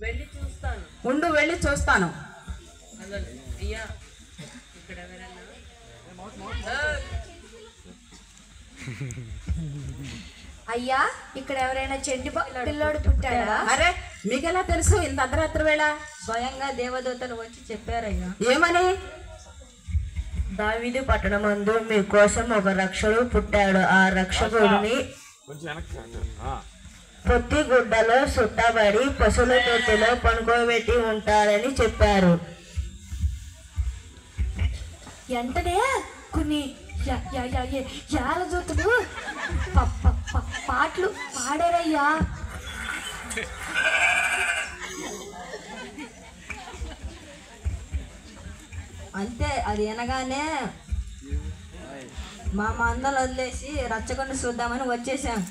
వెళ్ళి చూస్తాను. ఉండు, వెళ్ళి చూస్తాను. అయ్యా ఇక్కడ ఎవరైనా అయ్యా ఇక్కడ ఎవరైనా చెండి పిల్లోడు పుట్టాడా? అరే, మీకెలా తెలుసు ఇంత అర్ధరాత్రి వేళ? స్వయంగా దేవదూతలు వచ్చి చెప్పారయ్యా. ఏమని? దావీదు పట్టణమందు మీకోసం ఒక రక్షకుడు పుట్టాడు. ఆ రక్షకుడిని పొత్తి గుడ్డలో సుట్టబడి పశువుల తొట్టిలో పనుకోబెట్టి ఉంటారని చెప్పారు. వెంటనే కొన్ని యాలదూతలు పాటలు పాడారయ్యా. అంతే, అది వినగానే మా మందలు వదిలేసి రచ్చకుండా చూద్దామని వచ్చేసాం.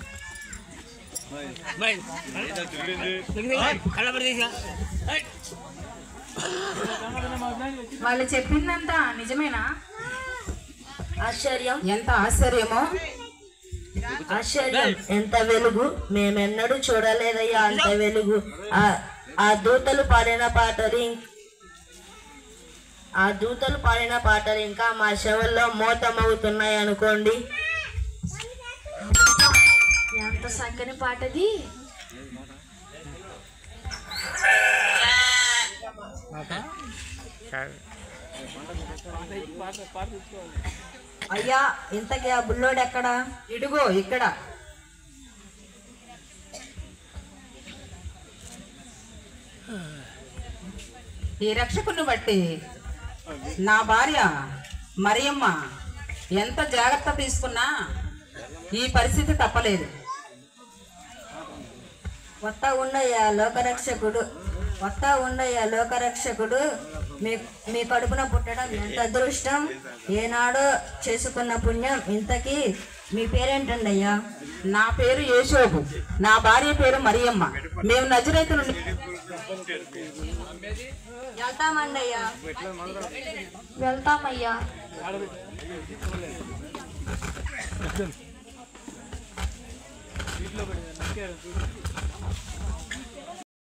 వాళ్ళు చెప్పిందంతా నిజమేనా? ఆశ్చర్యం, ఎంత ఆశ్చర్యమో! ఆశ్చర్యం, ఎంత వెలుగు! మేమెన్నడూ చూడలేదయ్యా అంత వెలుగు. ఆ దూతలు పాడిన పాటలు ఇంకా మా చెవుల్లో మోతమవుతున్నాయి అనుకోండి. ఎంత చక్కని పాటది! అయ్యా, ఇంతకీ ఆ బుల్లోడు ఎక్కడా? ఇడుగో ఇక్కడ. ఈ రక్షకుని బట్టి నా భార్య మరియమ్మ ఎంత జాగ్రత్త తీసుకున్నా ఈ పరిస్థితి తప్పలేదు. వస్తా ఉండయ్యా లోకరక్షకుడు మీ కడుపున పుట్టడం ఎంత అదృష్టం! ఏనాడో చేసుకున్న పుణ్యం. ఇంతకీ మీ పేరేంటండి అయ్యా? నా పేరు యేషోబు, నా భార్య పేరు మరియమ్మ. మేము నజరేతు నుండి వెళ్తామండి అయ్యా. వెళ్తామయ్యా.